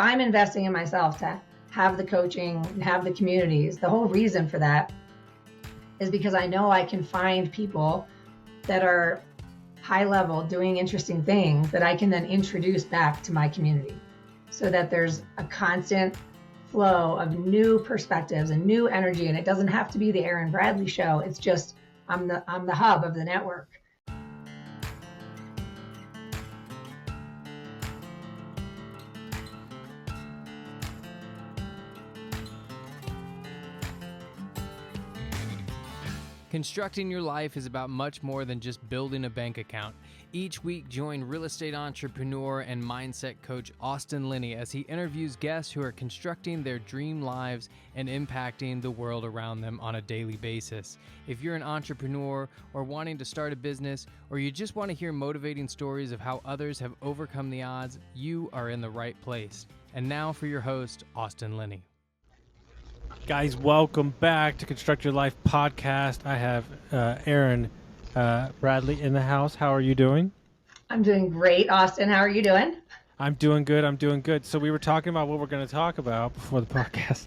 I'm investing in myself to have the coaching, have the communities. The whole reason for that is because I know I can find people that are high level doing interesting things that I can then introduce back to my community so that there's a constant flow of new perspectives and new energy. And it doesn't have to be the Erin Bradley show. It's just, I'm the hub of the network. Constructing your life is about much more than just building a bank account. Each week, join real estate entrepreneur and mindset coach Austin Linney as he interviews guests who are constructing their dream lives and impacting the world around them on a daily basis. If you're an entrepreneur or wanting to start a business, or you just want to hear motivating stories of how others have overcome the odds, you are in the right place. And now for your host, Austin Linney. Guys, welcome back to Construct Your Life podcast. I have Erin Bradley in the house. How are you doing? I'm doing great, Austin. How are you doing? I'm doing good. So we were talking about what we're going to talk about before the podcast,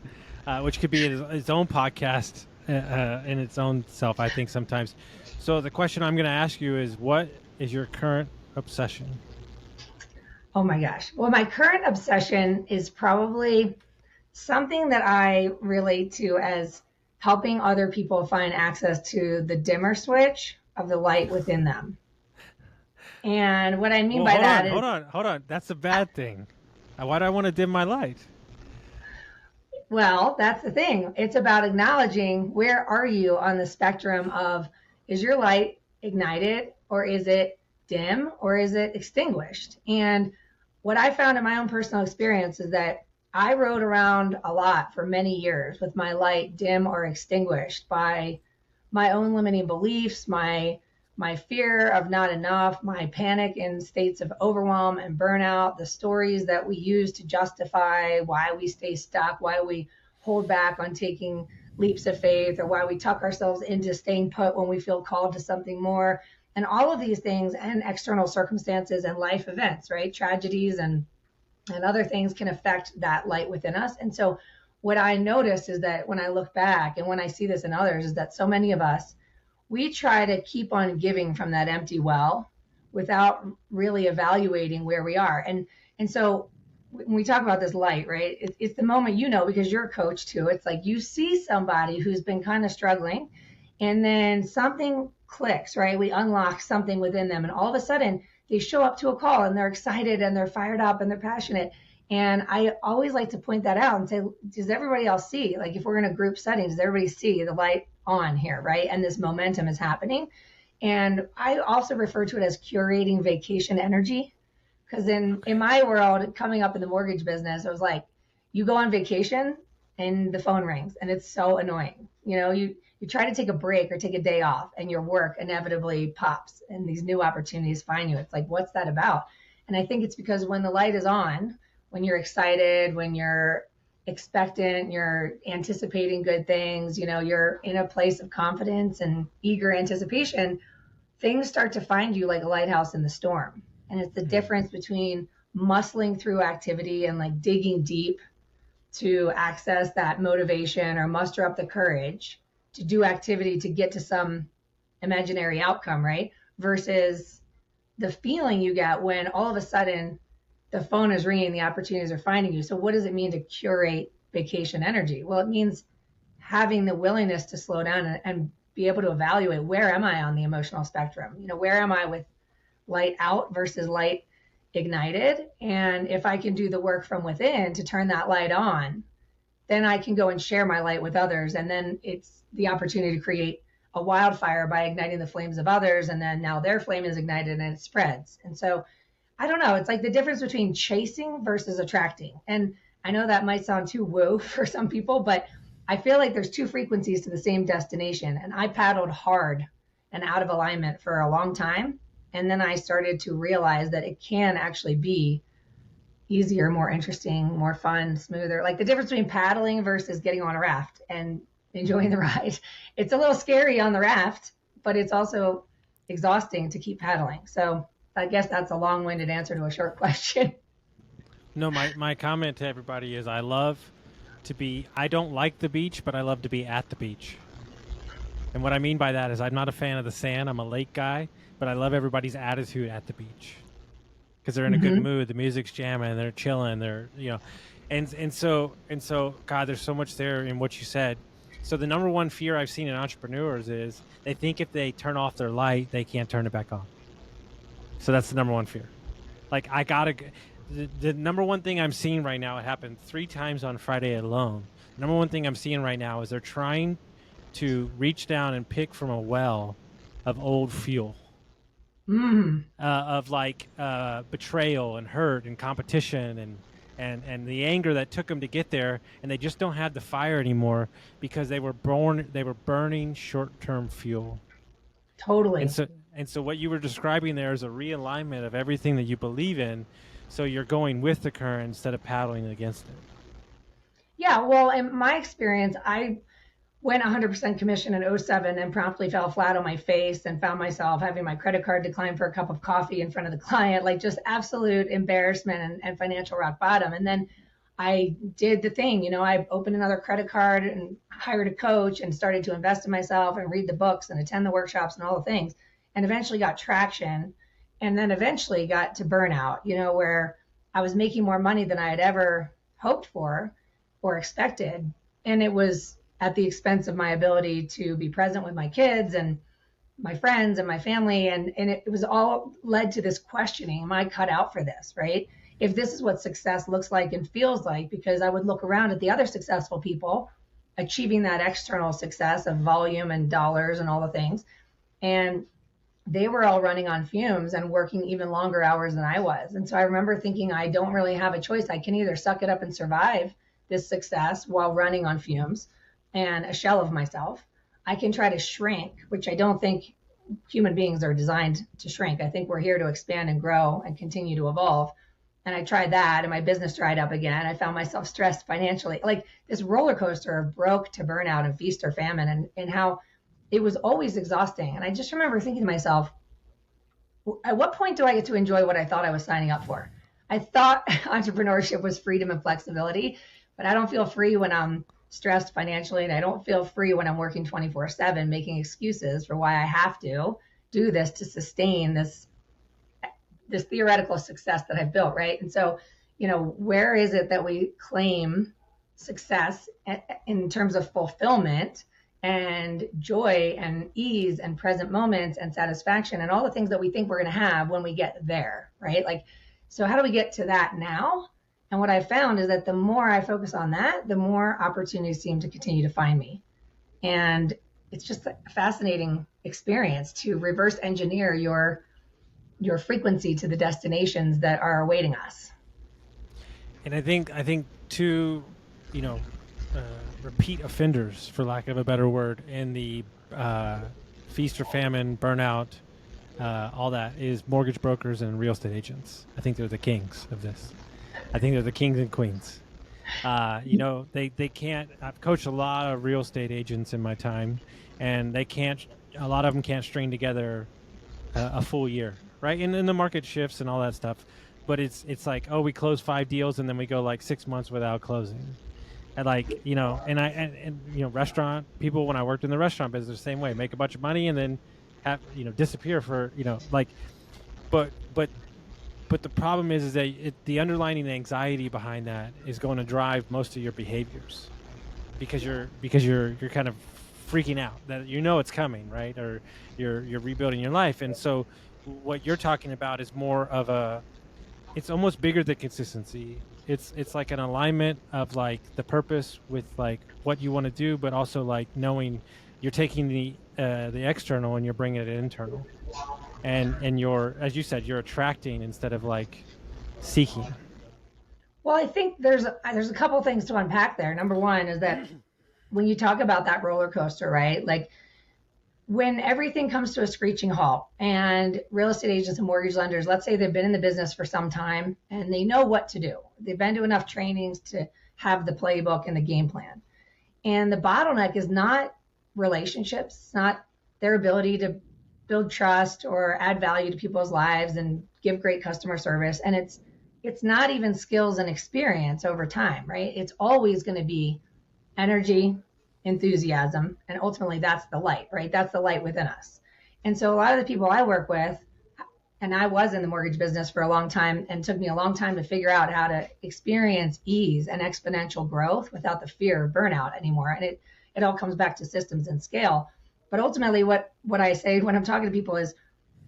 which could be its own podcast in its own self, I think, sometimes. So the question I'm going to ask you is, what is your current obsession? Oh my gosh. Well, my current obsession is probably something that I relate to as helping other people find access to the dimmer switch of the light within them. And what I mean by that is... Hold on. That's a bad thing. Why do I want to dim my light? Well, that's the thing. It's about acknowledging where are you on the spectrum of, is your light ignited, or is it dim, or is it extinguished? And what I found in my own personal experience is that I rode around a lot for many years with my light dim or extinguished by my own limiting beliefs, my fear of not enough, my panic in states of overwhelm and burnout, the stories that we use to justify why we stay stuck, why we hold back on taking leaps of faith, or why we tuck ourselves into staying put when we feel called to something more. And all of these things and external circumstances and life events, right? Tragedies and other things can affect that light within us. And so what I noticed is that when I look back and when I see this in others is that so many of us, we try to keep on giving from that empty well without really evaluating where we are. And so when we talk about this light, right, it's the moment, because you're a coach too. It's like you see somebody who's been kind of struggling and then something clicks, right? We unlock something within them. And all of a sudden, they show up to a call and they're excited and they're fired up and they're passionate. And I always like to point that out and say, does everybody else see? Like if we're in a group setting, does everybody see the light on here, right? And this momentum is happening. And I also refer to it as curating vacation energy. Because in my world, coming up in the mortgage business, it was like, you go on vacation and the phone rings and it's so annoying. You try to take a break or take a day off and your work inevitably pops and these new opportunities find you. It's like, what's that about? And I think it's because when the light is on, when you're excited, when you're expectant, you're anticipating good things, you're in a place of confidence and eager anticipation, things start to find you like a lighthouse in the storm. And it's the difference between muscling through activity and like digging deep to access that motivation or muster up the courage to do activity to get to some imaginary outcome, right? Versus the feeling you get when all of a sudden the phone is ringing, the opportunities are finding you. So what does it mean to curate vacation energy? Well, it means having the willingness to slow down and be able to evaluate, where am I on the emotional spectrum? Where am I with light out versus light ignited? And if I can do the work from within to turn that light on, then I can go and share my light with others. And then it's the opportunity to create a wildfire by igniting the flames of others. And then now their flame is ignited and it spreads. And so I don't know, it's like the difference between chasing versus attracting. And I know that might sound too woo for some people, but I feel like there's two frequencies to the same destination. And I paddled hard and out of alignment for a long time. And then I started to realize that it can actually be easier, more interesting, more fun, smoother. Like the difference between paddling versus getting on a raft and enjoying the ride. It's a little scary on the raft, but it's also exhausting to keep paddling. So I guess that's a long-winded answer to a short question. No, my comment to everybody is I don't like the beach, but I love to be at the beach. And what I mean by that is I'm not a fan of the sand. I'm a lake guy, but I love everybody's attitude at the beach because they're in a good Hmm. mood. The music's jamming, they're chilling, and so God, there's so much there in what you said. So the number one fear I've seen in entrepreneurs is they think if they turn off their light, they can't turn it back on. So that's the number one fear. Like the number one thing I'm seeing right now, it happened 3 times on Friday alone. The number one thing I'm seeing right now is they're trying to reach down and pick from a well of old fuel, Mm, of like betrayal and hurt and competition and the anger that took them to get there, and they just don't have the fire anymore because they were burning short-term fuel. And totally. so and so what you were describing there is a realignment of everything that you believe in, so you're going with the current instead of paddling against it. Yeah, well, in my experience, I went 100% commission in '07 and promptly fell flat on my face and found myself having my credit card declined for a cup of coffee in front of the client, like just absolute embarrassment and financial rock bottom. And then I did the thing, I opened another credit card and hired a coach and started to invest in myself and read the books and attend the workshops and all the things, and eventually got traction, and then eventually got to burnout, where I was making more money than I had ever hoped for or expected. And it was at the expense of my ability to be present with my kids and my friends and my family. And it was all led to this questioning, am I cut out for this, right? If this is what success looks like and feels like, because I would look around at the other successful people achieving that external success of volume and dollars and all the things. And they were all running on fumes and working even longer hours than I was. And so I remember thinking, I don't really have a choice. I can either suck it up and survive this success while running on fumes and a shell of myself. I can try to shrink, which I don't think human beings are designed to shrink. I think we're here to expand and grow and continue to evolve. And I tried that, and my business dried up again. I found myself stressed financially, like this roller coaster of broke to burnout and feast or famine, and how it was always exhausting. And I just remember thinking to myself, at what point do I get to enjoy what I thought I was signing up for? I thought entrepreneurship was freedom and flexibility, but I don't feel free when I'm stressed financially, and I don't feel free when I'm working 24/7, making excuses for why I have to do this to sustain this theoretical success that I've built, right? And so, where is it that we claim success in terms of fulfillment and joy and ease and present moments and satisfaction and all the things that we think we're going to have when we get there, right? Like, so how do we get to that now? And what I found is that the more I focus on that, the more opportunities seem to continue to find me. And it's just a fascinating experience to reverse engineer your frequency to the destinations that are awaiting us. And I think too, you know, uh, repeat offenders, for lack of a better word, in the feast or famine, burnout, all that is mortgage brokers and real estate agents. I think they're the kings of this. I think they're the kings and queens. They can't. I've coached a lot of real estate agents in my time, and they can't. A lot of them can't string together a full year, right? And the market shifts and all that stuff. But it's like, oh, we close 5 deals and then we go like 6 months without closing. And restaurant people, when I worked in the restaurant business, the same way, make a bunch of money and then have disappear for but the problem is that the underlying anxiety behind that is going to drive most of your behaviors, because you're kind of freaking out that it's coming, right? Or you're rebuilding your life. And so what you're talking about is more of it's almost bigger than consistency. It's like an alignment of like the purpose with like what you want to do, but also like knowing you're taking the external and you're bringing it internal, and you're, as you said, you're attracting instead of like seeking. Well, I think there's a couple things to unpack there. Number one is that when you talk about that roller coaster, right? Like when everything comes to a screeching halt and real estate agents and mortgage lenders, let's say they've been in the business for some time and they know what to do. They've been to enough trainings to have the playbook and the game plan. And the bottleneck is not relationships, it's not their ability to build trust or add value to people's lives and give great customer service. And it's it's not even skills and experience over time, right? It's always going to be energy, enthusiasm, and ultimately that's the light, right? That's the light within us. And so a lot of the people I work with, and I was in the mortgage business for a long time, and it took me a long time to figure out how to experience ease and exponential growth without the fear of burnout anymore. And it all comes back to systems and scale. But ultimately what I say when I'm talking to people is,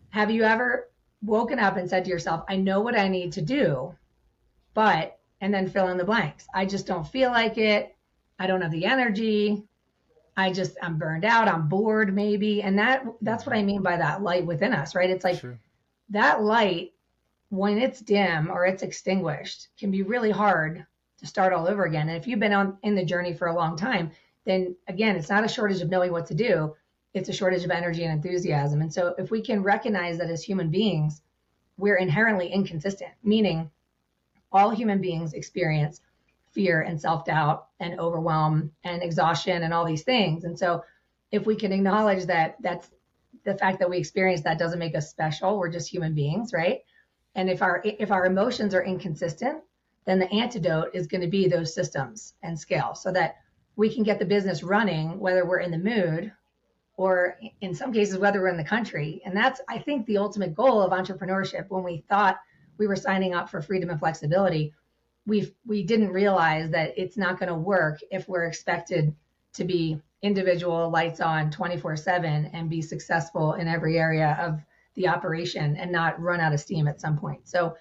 have you ever woken up and said to yourself, I know what I need to do, but, and then fill in the blanks. I just don't feel like it. I don't have the energy. I'm burned out. I'm bored maybe. And that's what I mean by that light within us, right? It's like Sure. that light, when it's dim or it's extinguished, can be really hard to start all over again. And if you've been in the journey for a long time, then again, it's not a shortage of knowing what to do. It's a shortage of energy and enthusiasm. And so if we can recognize that as human beings, we're inherently inconsistent, meaning all human beings experience fear and self-doubt and overwhelm and exhaustion and all these things. And so if we can acknowledge that that's the fact that we experience that doesn't make us special, we're just human beings, right? And if our emotions are inconsistent, then the antidote is going to be those systems and scale so that we can get the business running, whether we're in the mood or in some cases, whether we're in the country. And that's, I think, the ultimate goal of entrepreneurship. When we thought we were signing up for freedom and flexibility, we didn't realize that it's not going to work if we're expected to be individual, lights on, 24/7 and be successful in every area of the operation and not run out of steam at some point. So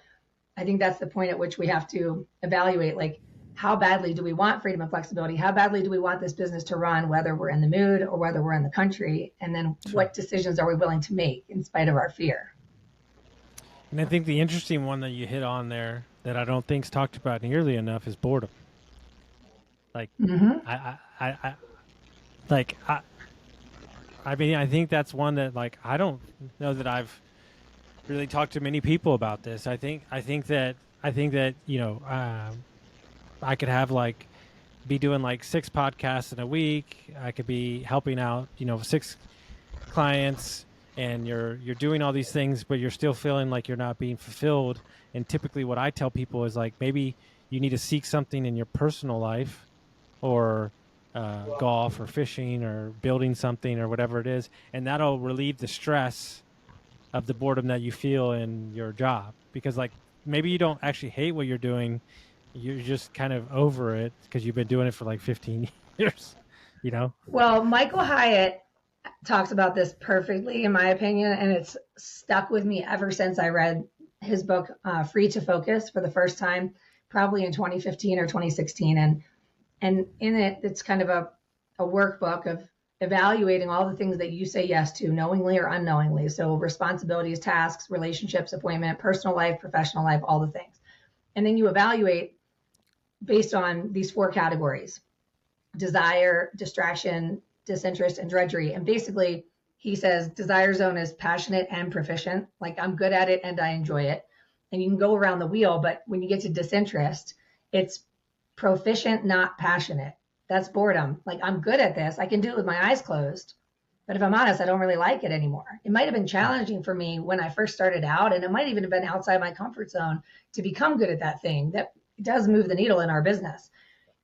I think that's the point at which we have to evaluate, like, how badly do we want freedom and flexibility? How badly do we want this business to run, whether we're in the mood or whether we're in the country? And then what decisions are we willing to make in spite of our fear? And I think the interesting one that you hit on there that I don't think's talked about nearly enough is boredom. Like, I mean, I think that's one that, like, I don't know that I've really talked to many people about this. I think that you know, I could have be doing 6 podcasts in a week. I could be helping out, 6 clients, and you're doing all these things, but you're still feeling like you're not being fulfilled. And typically what I tell people is, like, maybe you need to seek something in your personal life, or golf or fishing or building something or whatever it is, and that'll relieve the stress of the boredom that you feel in your job. Because, like, maybe you don't actually hate what you're doing, you're just kind of over it because you've been doing it for 15 years, Well, Michael Hyatt talks about this perfectly, in my opinion, and it's stuck with me ever since I read his book, Free to Focus, for the first time, probably in 2015 or 2016. And in it, it's kind of a workbook of evaluating all the things that you say yes to, knowingly or unknowingly. So responsibilities, tasks, relationships, appointment, personal life, professional life, all the things. And then you evaluate based on these 4 categories: desire, distraction, disinterest, and drudgery. And basically, he says desire zone is passionate and proficient. Like, I'm good at it and I enjoy it. And you can go around the wheel, but when you get to disinterest, it's proficient, not passionate. That's boredom. Like, I'm good at this. I can do it with my eyes closed. But if I'm honest, I don't really like it anymore. It might have been challenging for me when I first started out, and it might even have been outside my comfort zone to become good at that thing that does move the needle in our business.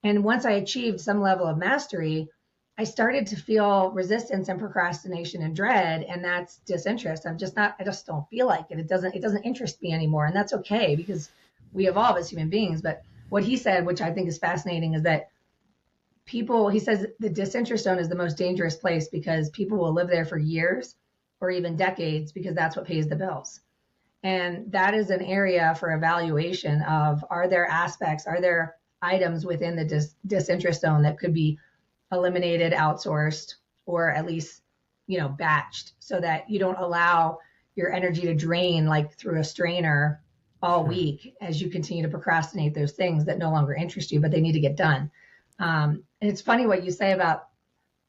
And once I achieved some level of mastery, I started to feel resistance and procrastination and dread, and that's disinterest. I just don't feel like it. It doesn't interest me anymore. And that's okay, because we evolve as human beings. But what he said, which I think is fascinating, is that he says the disinterest zone is the most dangerous place because people will live there for years or even decades because that's what pays the bills. And that is an area for evaluation of, are there items within the disinterest zone that could be eliminated, outsourced, or at least, batched, so that you don't allow your energy to drain through a strainer all week as you continue to procrastinate those things that no longer interest you, but they need to get done. And it's funny what you say about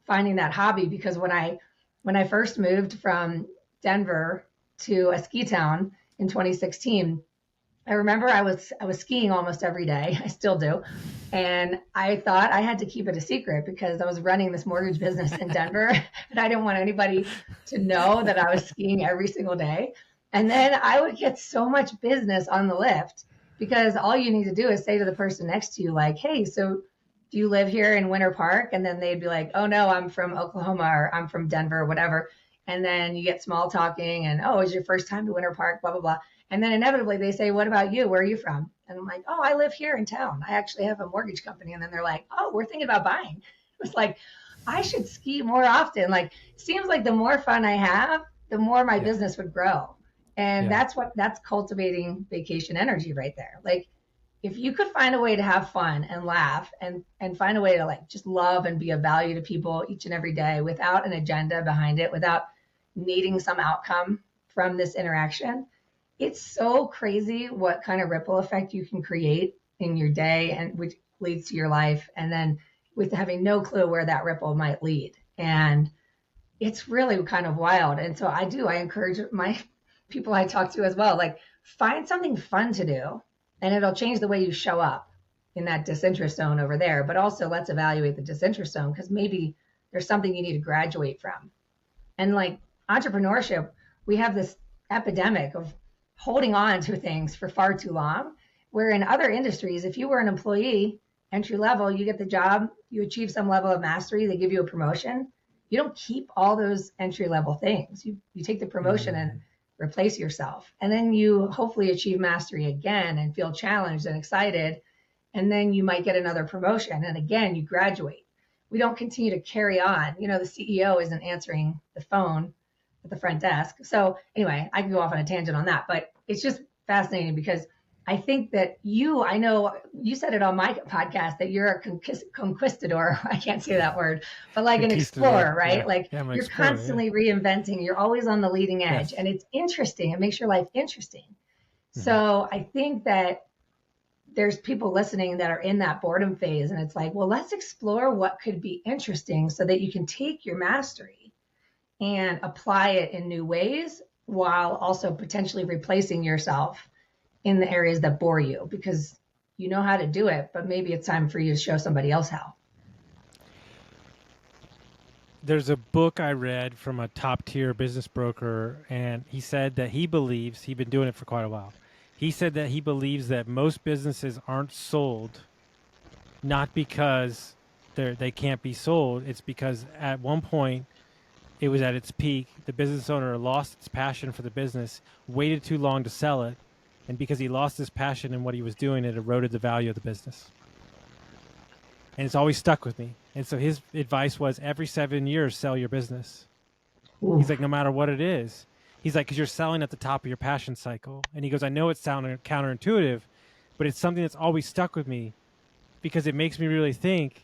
finding that hobby, because when I first moved from Denver to a ski town in 2016, I remember I was skiing almost every day. I still do. And I thought I had to keep it a secret because I was running this mortgage business in Denver and I didn't want anybody to know that I was skiing every single day. And then I would get so much business on the lift because all you need to do is say to the person next to you, like, hey, so do you live here in Winter Park? And then they'd be like, oh no, I'm from Oklahoma, or I'm from Denver, or whatever. And then you get small talking and, oh, it's your first time to Winter Park, blah, blah, blah. And then inevitably they say, what about you? Where are you from? And I'm like, oh, I live here in town. I actually have a mortgage company. And then they're like, oh, we're thinking about buying. It was like, I should ski more often. Like, it seems like the more fun I have, the more my business would grow. And that's cultivating vacation energy right there. Like, if you could find a way to have fun and laugh and find a way to like just love and be of value to people each and every day without an agenda behind it, without needing some outcome from this interaction, it's so crazy what kind of ripple effect you can create in your day, and which leads to your life. And then with having no clue where that ripple might lead. And it's really kind of wild. And so I encourage my people I talk to as well, like, find something fun to do, and it'll change the way you show up in that disinterest zone over there. But also let's evaluate the disinterest zone, because maybe there's something you need to graduate from. And like entrepreneurship, we have this epidemic of holding on to things for far too long, where in other industries, if you were an employee, entry level, you get the job, you achieve some level of mastery, they give you a promotion. You don't keep all those entry level things. You take the promotion and replace yourself. And then you hopefully achieve mastery again and feel challenged and excited. And then you might get another promotion. And again, you graduate. We don't continue to carry on. You know, the CEO isn't answering the phone at the front desk. So anyway, I can go off on a tangent on that, but it's just fascinating because I think that I know you said it on my podcast that you're a conquistador. I can't say that word, but like an explorer, right? Yeah. Like you're constantly reinventing. You're always on the leading edge, and it's interesting. It makes your life interesting. So I think that there's people listening that are in that boredom phase, and it's like, well, let's explore what could be interesting so that you can take your mastery and apply it in new ways while also potentially replacing yourself in the areas that bore you, because you know how to do it, but maybe it's time for you to show somebody else how. There's a book I read from a top tier business broker, and he said that he believes, he'd been doing it for quite a while. He said that he believes that most businesses aren't sold, not because they can't be sold. It's because at one point it was at its peak. The business owner lost its passion for the business, waited too long to sell it. And because he lost his passion in what he was doing, it eroded the value of the business. And it's always stuck with me. And so his advice was every 7 years, sell your business. Ooh. He's like, no matter what it is. He's like, because you're selling at the top of your passion cycle. And he goes, I know it's counterintuitive, but it's something that's always stuck with me because it makes me really think,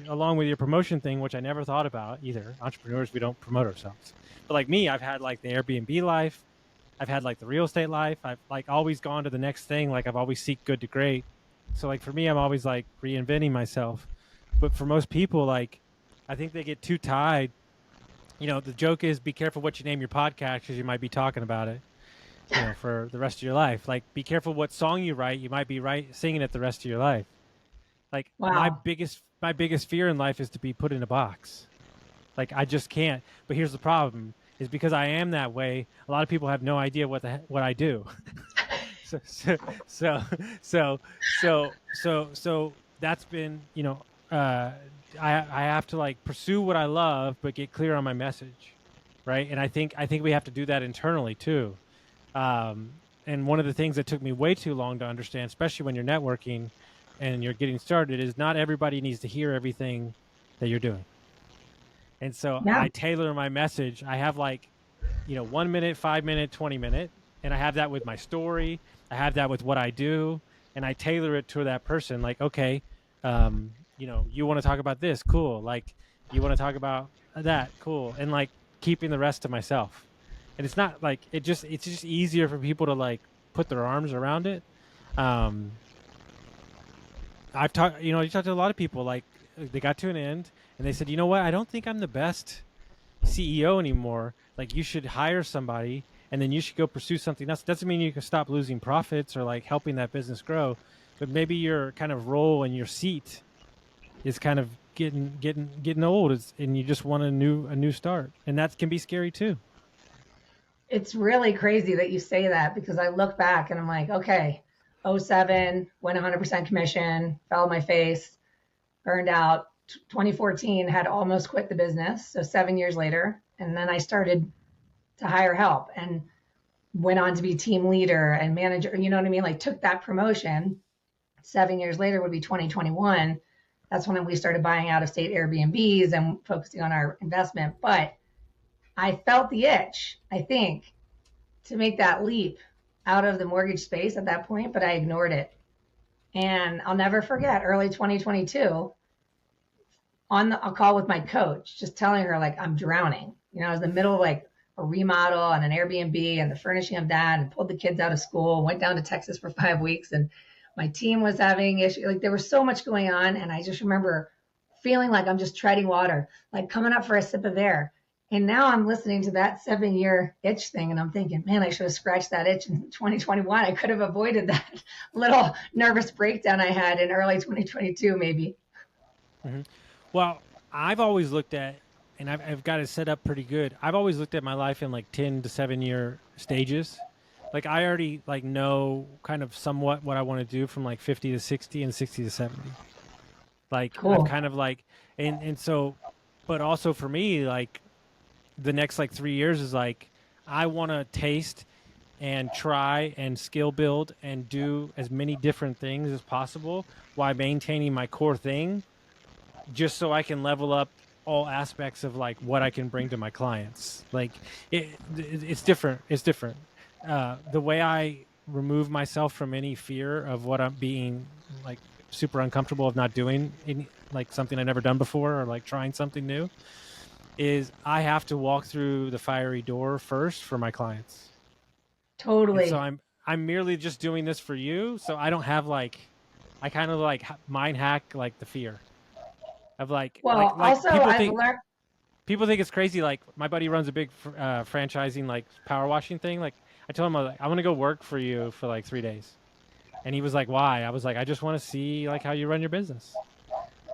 along with your promotion thing, which I never thought about either. Entrepreneurs, we don't promote ourselves. But like me, I've had like the Airbnb life. I've had like the real estate life. I've like always gone to the next thing. Like I've always seek good to great. So like for me, I'm always like reinventing myself. But for most people, like I think they get too tied. You know, the joke is be careful what you name your podcast because you might be talking about it, you know, for the rest of your life. Like be careful what song you write. You might be singing it the rest of your life. Like my biggest fear in life is to be put in a box. Like I just can't. But here's the problem. Is because I am that way. A lot of people have no idea what I do. so that's been, you know, I have to like pursue what I love, but get clear on my message, right? And I think we have to do that internally too. And one of the things that took me way too long to understand, especially when you're networking and you're getting started, is not everybody needs to hear everything that you're doing. And so I tailor my message. I have like, you know, 1 minute, 5 minute, 20 minute. And I have that with my story. I have that with what I do. And I tailor it to that person. Like, okay, you know, you want to talk about this? Cool. Like, you want to talk about that? Cool. And like keeping the rest to myself. And it's not like, it's just easier for people to like put their arms around it. You talked to a lot of people, like they got to an end. And they said, you know what? I don't think I'm the best CEO anymore. Like, you should hire somebody, and then you should go pursue something else. Doesn't mean you can stop losing profits or like helping that business grow, but maybe your kind of role in your seat is kind of getting old, and you just want a new start, and that can be scary too. It's really crazy that you say that because I look back and I'm like, okay, '07, went 100% commission, fell on my face, burned out. 2014 had almost quit the business. So 7 years later, and then I started to hire help and went on to be team leader and manager. You know what I mean? Like took that promotion. 7 years later would be 2021. That's when we started buying out of state Airbnbs and focusing on our investment. But I felt the itch, I think, to make that leap out of the mortgage space at that point, but I ignored it. And I'll never forget early 2022 on a call with my coach, just telling her like I'm drowning. You know, I was in the middle of like a remodel and an Airbnb and the furnishing of that, and pulled the kids out of school, went down to Texas for 5 weeks, and my team was having issues. Like there was so much going on. And I just remember feeling like I'm just treading water, like coming up for a sip of air. And now I'm listening to that 7-year itch thing. And I'm thinking, man, I should have scratched that itch in 2021. I could have avoided that little nervous breakdown I had in early 2022, maybe. Mm-hmm. Well, I've always looked at, and I've got it set up pretty good. I've always looked at my life in like 10 to 7 year stages. Like I already like know kind of somewhat what I want to do from like 50 to 60 and 60 to 70. Like cool. I'm kind of like, and so, but also for me, like the next like 3 years is like, I want to taste and try and skill build and do as many different things as possible while maintaining my core thing, just so I can level up all aspects of like what I can bring to my clients. Like it's different. It's different. The way I remove myself from any fear of what I'm being like super uncomfortable of not doing like something I've never done before or like trying something new is I have to walk through the fiery door first for my clients. Totally. And so I'm merely just doing this for you. So I don't have like, I kind of like mind hack like the fear of like, well, like also I've learned. People think it's crazy. Like my buddy runs a big franchising, like power washing thing. Like I told him, I want to go work for you for like 3 days. And he was like, why? I was like, I just want to see like how you run your business.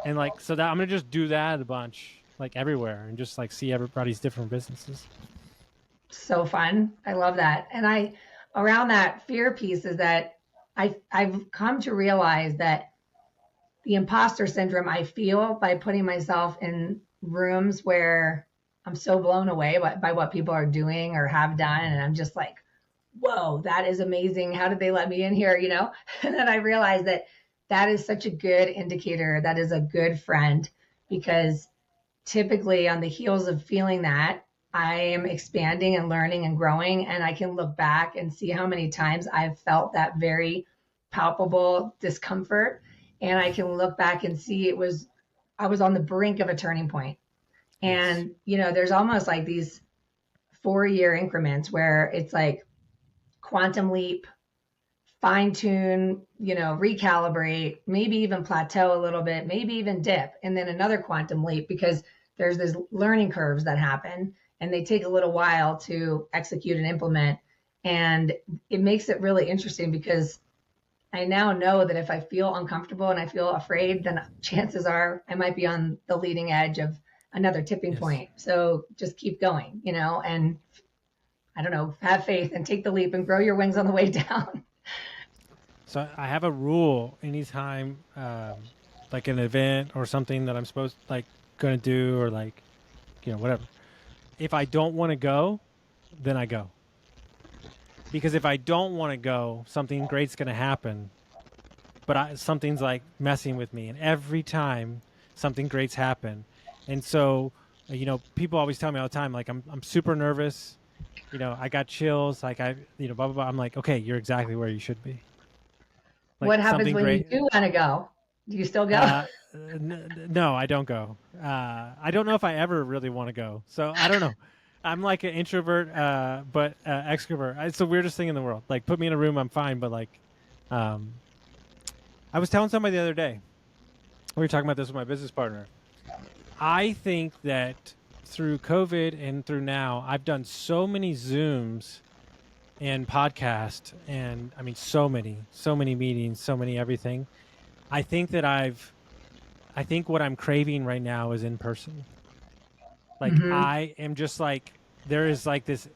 And like, so that I'm going to just do that a bunch, like everywhere, and just like see everybody's different businesses. So fun. I love that. And around that fear piece is that I've come to realize that the imposter syndrome I feel by putting myself in rooms where I'm so blown away by what people are doing or have done. And I'm just like, whoa, that is amazing. How did they let me in here? You know? And then I realized that is such a good indicator. That is a good friend, because typically on the heels of feeling that, I am expanding and learning and growing. And I can look back and see how many times I've felt that very palpable discomfort. And I can look back and see I was on the brink of a turning point. And, yes. You know, there's almost like these 4-year increments where it's like quantum leap, fine tune, you know, recalibrate, maybe even plateau a little bit, maybe even dip, and then another quantum leap, because there's these learning curves that happen and they take a little while to execute and implement. And it makes it really interesting because I now know that if I feel uncomfortable and I feel afraid, then chances are I might be on the leading edge of another tipping point. So just keep going, you know, and I don't know, have faith and take the leap and grow your wings on the way down. So I have a rule anytime, like an event or something that I'm supposed like going to do, or like, you know, whatever. If I don't want to go, then I go. Because if I don't want to go, something great's going to happen, but something's like messing with me. And every time something great's happen. And so, you know, people always tell me all the time, like, I'm super nervous. You know, I got chills, like you know, blah, blah, blah. I'm like, okay, you're exactly where you should be. Like, what happens when you do want to go? Do you still go? No, I don't go. I don't know if I ever really want to go. So I don't know. I'm like an introvert, but extrovert. It's the weirdest thing in the world. Like, put me in a room, I'm fine. But like, I was telling somebody the other day, we were talking about this with my business partner. I think that through COVID and through now, I've done so many Zooms and podcasts, and I mean, so many meetings, so many everything. I think that I think what I'm craving right now is in person. Like, mm-hmm. I am just like, there is like this,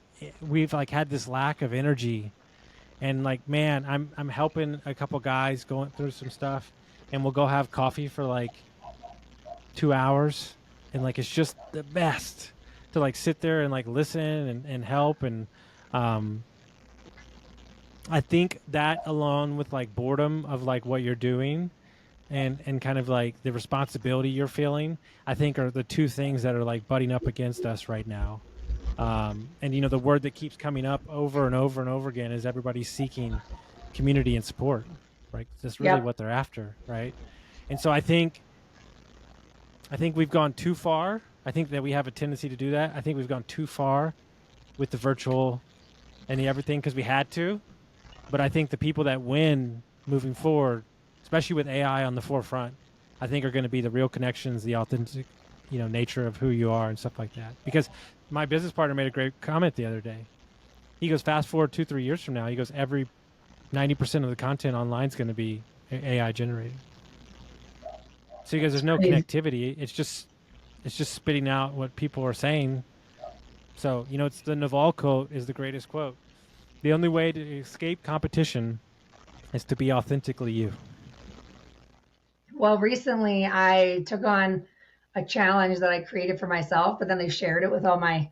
we've like had this lack of energy And like, man, I'm helping a couple guys going through some stuff, and we'll go have coffee for like 2 hours, and like it's just the best to like sit there and like listen and help. And I think that along with like boredom of like what you're doing and kind of like the responsibility you're feeling, I think are the two things that are like butting up against us right now. And you know, the word that keeps coming up over and over and over again is everybody's seeking community and support, right? That's really what they're after, right? And so I think we've gone too far. I think that we have a tendency to do that. I think we've gone too far with the virtual and the everything because we had to. But I think the people that win moving forward, especially with AI on the forefront, I think are going to be the real connections, the authentic, you know, nature of who you are and stuff like that. Because my business partner made a great comment the other day. He goes, fast forward 2-3 years from now, he goes, every 90% of the content online is going to be AI generated. So he goes, there's no connectivity. It's just spitting out what people are saying. So, you know, it's the Naval quote is the greatest quote. The only way to escape competition is to be authentically you. Well, recently I took on a challenge that I created for myself, but then I shared it with all my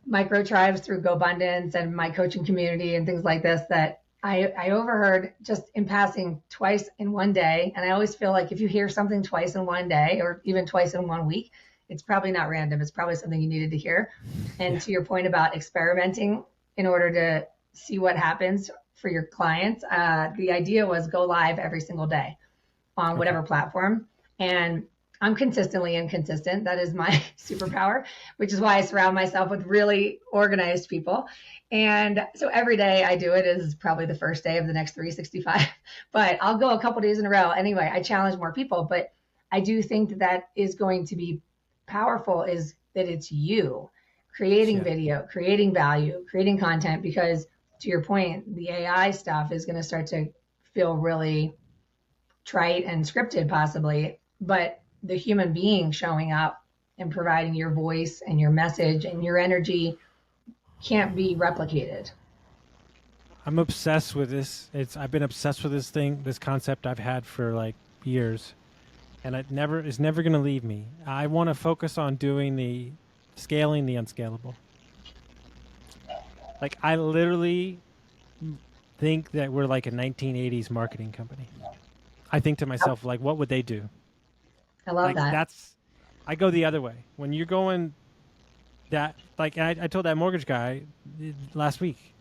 micro tribes through GoBundance and my coaching community and things like this that I overheard just in passing twice in one day. And I always feel like if you hear something twice in one day or even twice in 1 week, it's probably not random. It's probably something you needed to hear. And to your point about experimenting in order to see what happens for your clients, the idea was go live every single day on whatever platform. And I'm consistently inconsistent. That is my superpower, which is why I surround myself with really organized people. And so every day I do it is probably the first day of the next 365, but I'll go a couple days in a row. Anyway, I challenge more people, but I do think that that is going to be powerful, is that it's you creating video, creating value, creating content, because to your point, the AI stuff is going to start to feel really trite and scripted possibly, but the human being showing up and providing your voice and your message and your energy can't be replicated. I'm obsessed with this. I've been obsessed with this concept I've had for like years, and it's never going to leave me. I want to focus on doing scaling the unscalable. Like I literally think that we're like a 1980s marketing company. I think to myself, like, what would they do? I love that. I go the other way. When you're going that, like, I told that mortgage guy last week,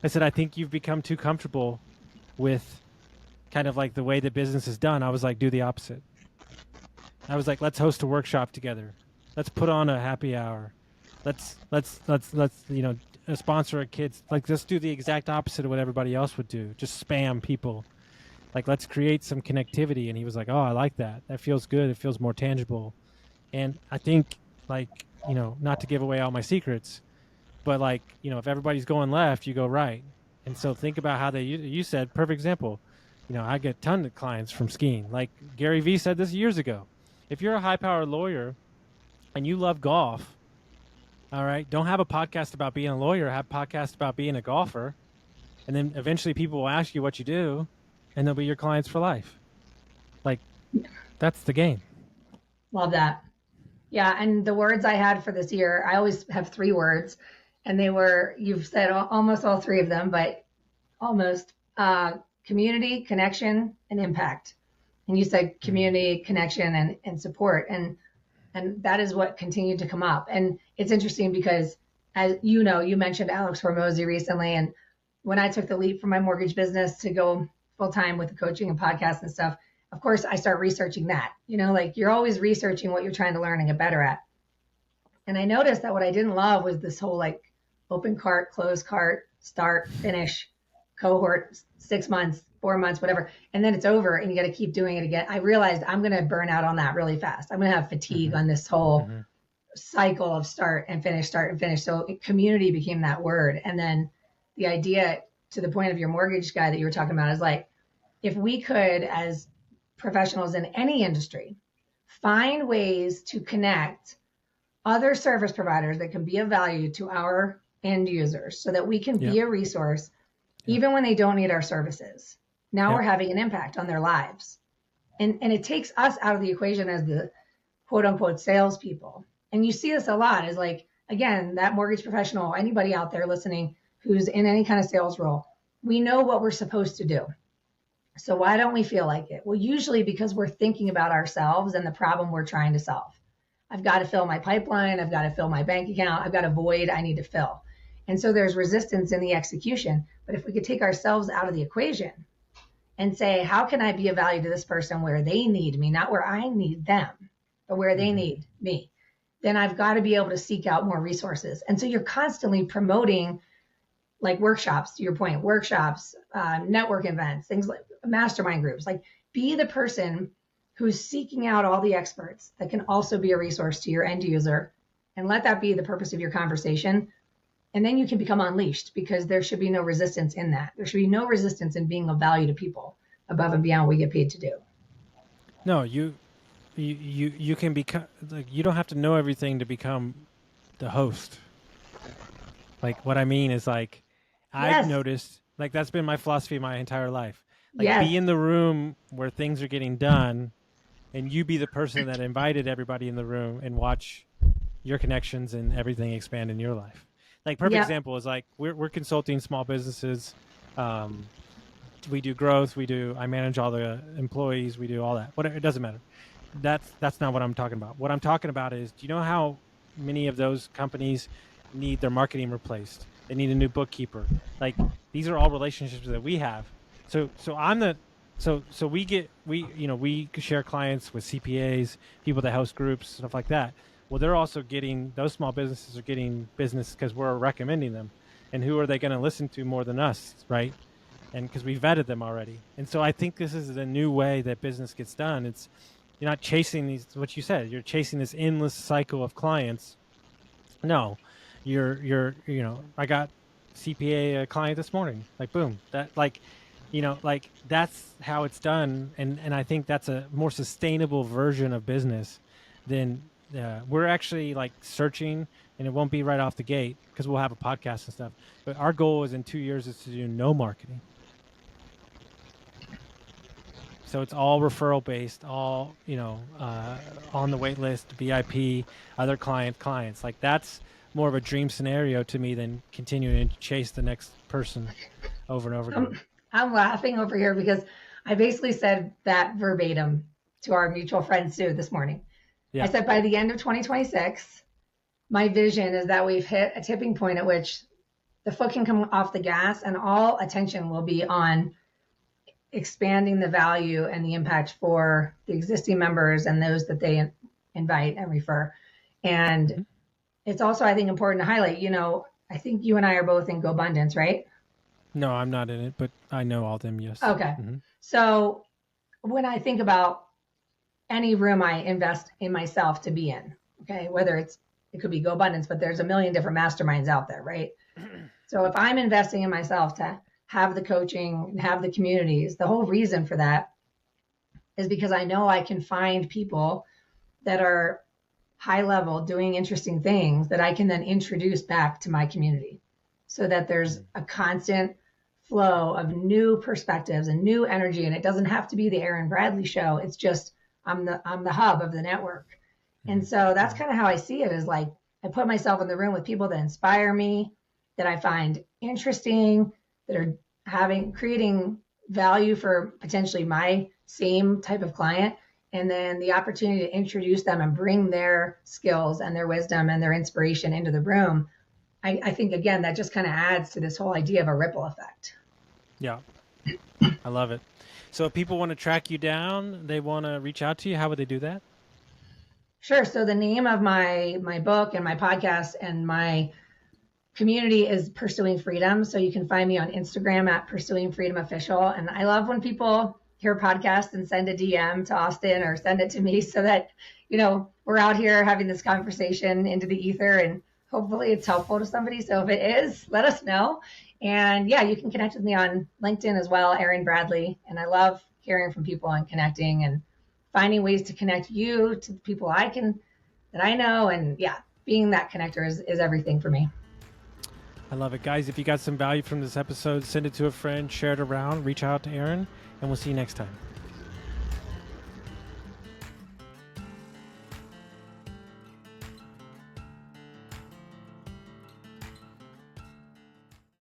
I said, I think you've become too comfortable with kind of like the way the business is done. I was like, do the opposite. I was like, let's host a workshop together. Let's put on a happy hour. Let's you know, sponsor a kids. Like, let's do the exact opposite of what everybody else would do. Just spam people. Like, let's create some connectivity. And he was like, oh, I like that. That feels good. It feels more tangible. And I think, like, you know, not to give away all my secrets, but like, you know, if everybody's going left, you go right. And so think about how you said, perfect example. You know, I get a ton of clients from skiing. Like Gary Vee said this years ago. If you're a high-powered lawyer and you love golf, all right, don't have a podcast about being a lawyer. Have a podcast about being a golfer. And then eventually people will ask you what you do, and they'll be your clients for life. Like, that's the game. Love that. Yeah. And the words I had for this year, I always have 3 words, and they were, you've said almost all 3 of them, but almost community, connection, and impact. And you said community, connection, and support. And that is what continued to come up. And it's interesting because, as you know, you mentioned Alex Hormozy recently. And when I took the leap from my mortgage business to go full time with the coaching and podcast and stuff, of course, I start researching that. You know, like you're always researching what you're trying to learn and get better at. And I noticed that what I didn't love was this whole like open cart, close cart, start, finish, cohort, 6 months, 4 months, whatever. And then it's over and you got to keep doing it again. I realized I'm going to burn out on that really fast. I'm going to have fatigue on this whole cycle of start and finish. So community became that word. And then the idea, to the point of your mortgage guy that you were talking about, is like, if we could, as professionals in any industry, find ways to connect other service providers that can be of value to our end users so that we can be a resource even when they don't need our services. Now Yeah. we're having an impact on their lives. And it takes us out of the equation as the quote unquote salespeople. And you see this a lot is like, again, that mortgage professional, anybody out there listening who's in any kind of sales role, we know what we're supposed to do. So why don't we feel like it? Well, usually because we're thinking about ourselves and the problem we're trying to solve. I've got to fill my pipeline. I've got to fill my bank account. I've got a void I need to fill. And so there's resistance in the execution. But if we could take ourselves out of the equation and say, how can I be of value to this person where they need me, not where I need them, but where they need me, then I've got to be able to seek out more resources. And so you're constantly promoting like workshops, to your point, workshops, network events, things like mastermind groups, like be the person who's seeking out all the experts that can also be a resource to your end user, and let that be the purpose of your conversation. And then you can become unleashed, because there should be no resistance in that. There should be no resistance in being of value to people above and beyond what we get paid to do. No, you can become, like, you don't have to know everything to become the host. Like, what I mean is, like, I've noticed, like, that's been my philosophy my entire life. Like, be in the room where things are getting done, and you be the person that invited everybody in the room, and watch your connections and everything expand in your life. Like, perfect example is, like, we're consulting small businesses. We do growth. I manage all the employees. We do all that. Whatever, it doesn't matter. That's not what I'm talking about. What I'm talking about is, do you know how many of those companies need their marketing replaced? They need a new bookkeeper. Like, these are all relationships that we have. So we share clients with CPAs, people that host groups, stuff like that. Well, they're also getting, those small businesses are getting business because we're recommending them. And who are they going to listen to more than us, right? And because we vetted them already. And so I think this is the new way that business gets done. You're not chasing these, what you said, you're chasing this endless cycle of clients. No, I got CPA client this morning, like, boom, that, like, that's how it's done. And I think that's a more sustainable version of business than we're actually, like, searching, and it won't be right off the gate because we'll have a podcast and stuff. But our goal is in 2 years is to do no marketing. So it's all referral based, all, on the wait list, VIP, other clients. Like, that's more of a dream scenario to me than continuing to chase the next person over and over again. I'm laughing over here because I basically said that verbatim to our mutual friend Sue this morning. Yeah. I said, by the end of 2026, my vision is that we've hit a tipping point at which the foot can come off the gas and all attention will be on expanding the value and the impact for the existing members and those that they invite and refer. And it's also, I think, important to highlight, I think you and I are both in GoBundance, right? No, I'm not in it, but I know all them, yes. Okay. So when I think about any room I invest in myself to be in, okay, whether it could be GoBundance, but there's a million different masterminds out there, right? So if I'm investing in myself to have the coaching and have the communities, the whole reason for that is because I know I can find people that are high level doing interesting things that I can then introduce back to my community, so that there's a constant flow of new perspectives and new energy. And it doesn't have to be the Erin Bradley show. It's just, I'm the hub of the network. And so that's kind of how I see it, is like, I put myself in the room with people that inspire me, that I find interesting, that are creating value for potentially my same type of client. And then the opportunity to introduce them and bring their skills and their wisdom and their inspiration into the room. I think, again, that just kind of adds to this whole idea of a ripple effect. Yeah, I love it. So if people want to track you down, they want to reach out to you, how would they do that? Sure. So the name of my book and my podcast and my community is Pursuing Freedom. So you can find me on Instagram at Pursuing Freedom Official. And I love when people hear a podcast and send a DM to Austin or send it to me, so that, we're out here having this conversation into the ether, and hopefully it's helpful to somebody. So if it is, let us know. And yeah, you can connect with me on LinkedIn as well, Erin Bradley. And I love hearing from people and connecting and finding ways to connect you to the people that I know. And yeah, being that connector is everything for me. I love it. Guys, if you got some value from this episode, send it to a friend, share it around, reach out to Erin, and we'll see you next time.